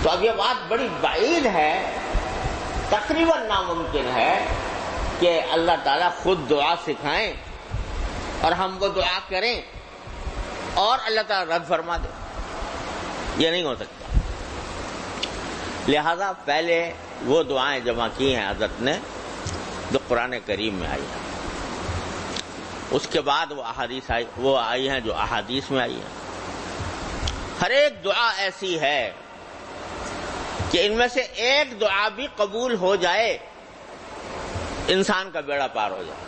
تو اب یہ بات بڑی بعید ہے، تقریباً ناممکن ہے کہ اللہ تعالیٰ خود دعا سکھائیں اور ہم وہ دعا کریں اور اللہ تعالیٰ رد فرما دے. یہ نہیں ہو سکتا. لہذا پہلے وہ دعائیں جمع کی ہیں حضرت نے جو قرآن کریم میں آئی ہیں، اس کے بعد وہ احادیث آئی ہیں جو احادیث میں آئی ہیں. ہر ایک دعا ایسی ہے کہ ان میں سے ایک دعا بھی قبول ہو جائے انسان کا بیڑا پار ہو جائے.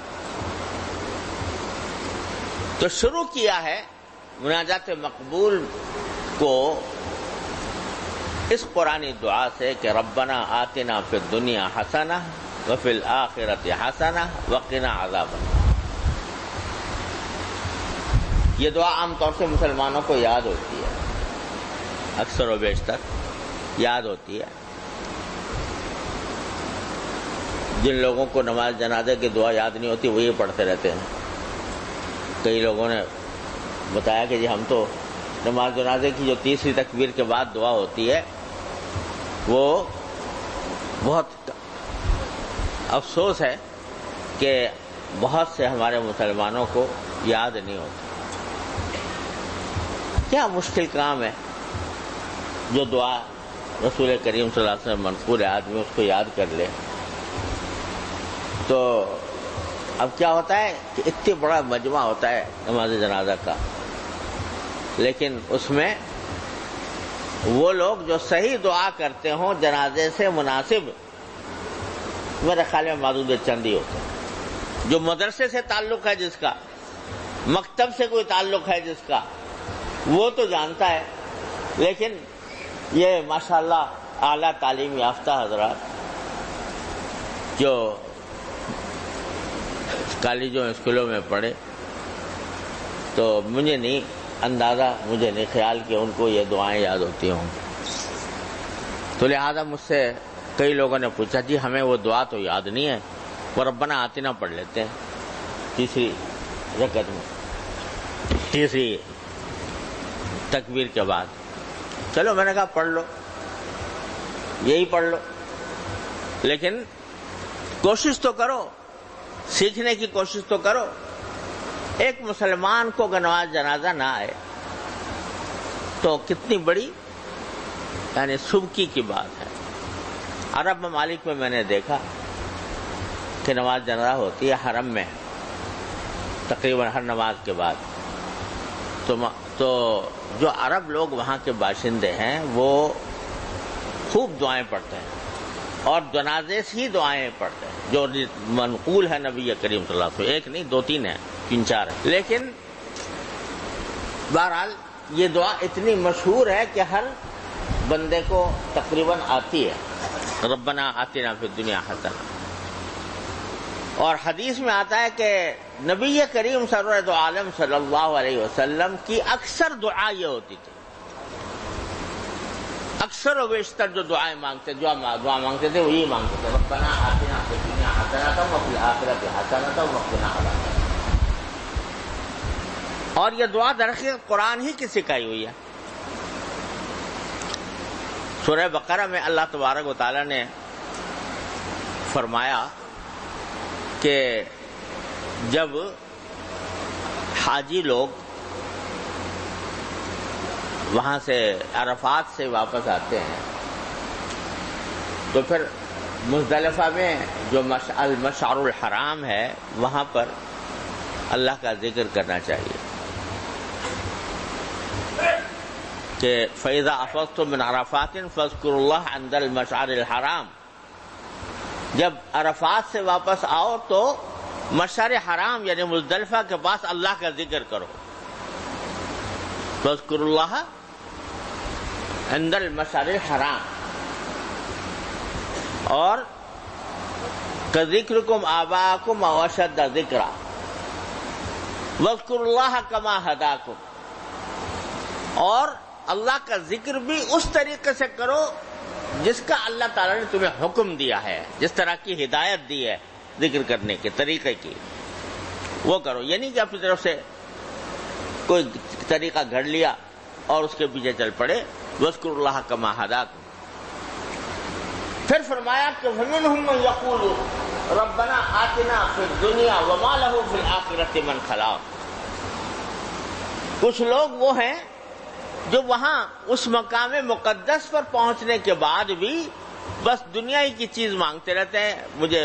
تو شروع کیا ہے مناجات مقبول کو اس قرآنی دعا سے کہ ربنا آتنا فی الدنیا حسنہ وفی الآخرۃ حسنہ وقنا عذاب النار. یہ دعا عام طور سے مسلمانوں کو یاد ہوتی ہے، اکثر و بیشتر یاد ہوتی ہے. جن لوگوں کو نماز جنازے کی دعا یاد نہیں ہوتی وہ یہ پڑھتے رہتے ہیں. کئی لوگوں نے بتایا کہ جی ہم تو نماز جنازے کی جو تیسری تکبیر کے بعد دعا ہوتی ہے وہ بہت افسوس ہے کہ بہت سے ہمارے مسلمانوں کو یاد نہیں ہوتی. کیا مشکل کام ہے جو دعا رسول کریم صلی اللہ علیہ وسلم منقول ہے، آدمی اس کو یاد کر لے. تو اب کیا ہوتا ہے کہ اتنی بڑا مجمع ہوتا ہے نماز جنازہ کا، لیکن اس میں وہ لوگ جو صحیح دعا کرتے ہوں جنازے سے مناسب، میرے خیال میں معدود چند ہی ہوتے ہیں. جو مدرسے سے تعلق ہے جس کا، مکتب سے کوئی تعلق ہے جس کا، وہ تو جانتا ہے. لیکن یہ ماشاءاللہ اعلیٰ تعلیم یافتہ حضرات جو کالجوں اسکولوں میں پڑھے، تو مجھے نہیں خیال کہ ان کو یہ دعائیں یاد ہوتی ہوں. تو لہذا مجھ سے کئی لوگوں نے پوچھا جی ہمیں وہ دعا تو یاد نہیں ہے، وہ ربنا آتنا پڑھ لیتے ہیں تیسری رکعت میں، تیسری تکبیر کے بعد. چلو میں نے کہا پڑھ لو، یہی پڑھ لو، لیکن کوشش تو کرو، سیکھنے کی کوشش تو کرو. ایک مسلمان کو اگر نماز جنازہ نہ آئے تو کتنی بڑی یعنی سبکی کی بات ہے. عرب ممالک میں نے دیکھا کہ نماز جنازہ ہوتی ہے حرم میں تقریباً ہر نماز کے بعد. تو جو عرب لوگ وہاں کے باشندے ہیں وہ خوب دعائیں پڑھتے ہیں اور جنازے سے ہی دعائیں پڑھتے ہیں جو منقول ہے نبی کریم صلی اللہ علیہ وسلم. ایک نہیں، دو تین ہیں، تین چار ہیں. لیکن بہرحال یہ دعا اتنی مشہور ہے کہ ہر بندے کو تقریباً آتی ہے، ربنا آتنا فی الدنیا حسنہ. اور حدیث میں آتا ہے کہ نبی کریم سرور دو عالم صلی اللہ علیہ وسلم کی اکثر دعا یہ ہوتی تھی، اکثر و بیشتر جو دعائیں مانگتے، جو دعا مانگتے تھے وہ یہ مانگتے تھے ربنا آتنا فی الدنیا حسنہ وفی الآخرۃ حسنہ وقنا عذاب النار. اور یہ دعا درحقیقت قرآن ہی کی سکھائی ہوئی ہے. سورہ بقرہ میں اللہ تبارک و تعالی نے فرمایا کہ جب حاجی لوگ وہاں سے عرفات سے واپس آتے ہیں تو پھر مزدلفہ میں جو المشعر الحرام ہے وہاں پر اللہ کا ذکر کرنا چاہیے کہ فَإِذَا أَفَضْتُم مِّنْ عَرَفَاتٍ فَاذْكُرُوا اللَّهَ عِندَ الْمَشْعَرِ الْحَرَامِ. جب عرفات سے واپس آؤ تو مشعر حرام یعنی مزدلفہ کے پاس اللہ کا ذکر کرو. فَاذْكُرُوا اللَّهَ عِندَ الْمَشْعَرِ الْحَرَامِ. اور كَذِكْرِكُمْ آبَاءَكُمْ أَوْ أَشَدَّ ذِكْرًا وَاذْكُرُوا اللَّهَ كَمَا هَدَاكُمْ. اور اللہ کا ذکر بھی اس طریقے سے کرو جس کا اللہ تعالیٰ نے تمہیں حکم دیا ہے، جس طرح کی ہدایت دی ہے ذکر کرنے کے طریقے کی، وہ کرو. یہ نہیں کہ اپنی طرف سے کوئی طریقہ گھڑ لیا اور اس کے پیچھے چل پڑے. وَاذْكُرُوا اللَّهَ كَمَا هَدَاكُمْ. پھر فرمایا کہ فمنہم من یقول ربنا آتنا فی الدنیا وما لہ فی الآخرۃ من خلاق. کچھ لوگ وہ ہیں جو وہاں اس مقام مقدس پر پہنچنے کے بعد بھی بس دنیا ہی کی چیز مانگتے رہتے ہیں. مجھے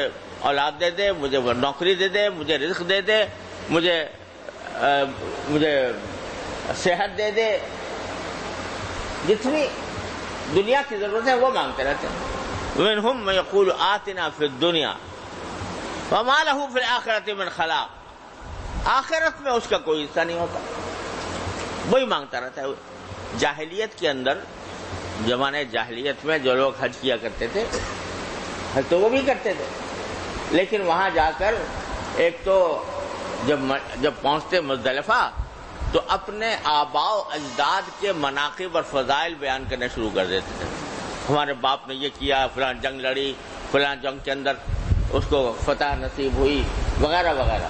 اولاد دے دے، مجھے نوکری دے دے، مجھے رزق دے دے، مجھے صحت دے دے، جتنی دنیا کی ضرورت ہے وہ مانگتے رہتے ہیں. منہم من یقول آتنا فی الدنیا وما لہ فی الآخرۃ من خلاق. آخرت میں اس کا کوئی حصہ نہیں ہوتا، وہی مانگتا رہتا ہے. جاہلیت کے اندر، زمانے جاہلیت میں جو لوگ حج کیا کرتے تھے، حج تو وہ بھی کرتے تھے، لیکن وہاں جا کر ایک تو جب پہنچتے مزدلفہ تو اپنے آباء و اجداد کے مناقب اور فضائل بیان کرنے شروع کر دیتے تھے. ہمارے باپ نے یہ کیا، فلاں جنگ لڑی، فلاں جنگ کے اندر اس کو فتح نصیب ہوئی، وغیرہ وغیرہ.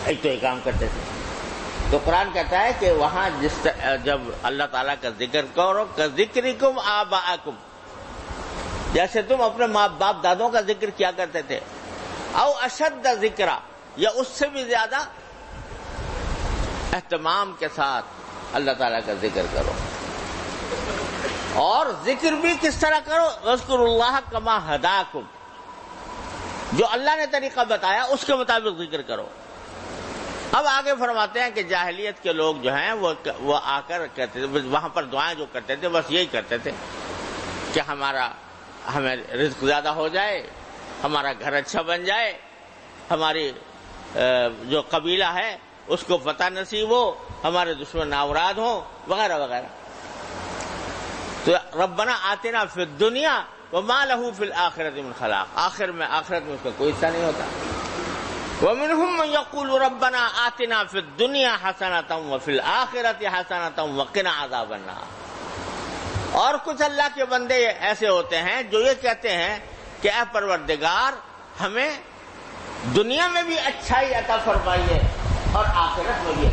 ایک تو یہ کام کرتے تھے. تو قرآن کہتا ہے کہ وہاں جب اللہ تعالیٰ کا ذکر کرو کذکرکم آباءکم، جیسے تم اپنے ماں باپ دادوں کا ذکر کیا کرتے تھے، او اشد ذکرا، یا اس سے بھی زیادہ اہتمام کے ساتھ اللہ تعالیٰ کا ذکر کرو. اور ذکر بھی کس طرح کرو؟ اذکروا اللہ کما ہداکم، جو اللہ نے طریقہ بتایا اس کے مطابق ذکر کرو. اب آگے فرماتے ہیں کہ جاہلیت کے لوگ جو ہیں وہ آ کر کہتے تھے، وہاں پر دعائیں جو کرتے تھے بس یہی کرتے تھے کہ ہمیں رزق زیادہ ہو جائے، ہمارا گھر اچھا بن جائے، ہماری جو قبیلہ ہے اس کو فتح نصیب ہو، ہمارے دشمن ناوراد ہوں، وغیرہ وغیرہ. تو ربنا آتنا فی الدنیا وما لہ فی الآخرۃ من خلاق، آخرت میں اس کا کوئی حصہ نہیں ہوتا. ومنہم من یقول ربنا آتنا فی الدنیا حسنۃ وفی الآخرۃ حسنۃ وقنا عذاب النار. اور کچھ اللہ کے بندے ایسے ہوتے ہیں جو یہ کہتے ہیں کہ اے پروردگار ہمیں دنیا میں بھی اچھائی عطا فرمائیے اور آخرت میں بھی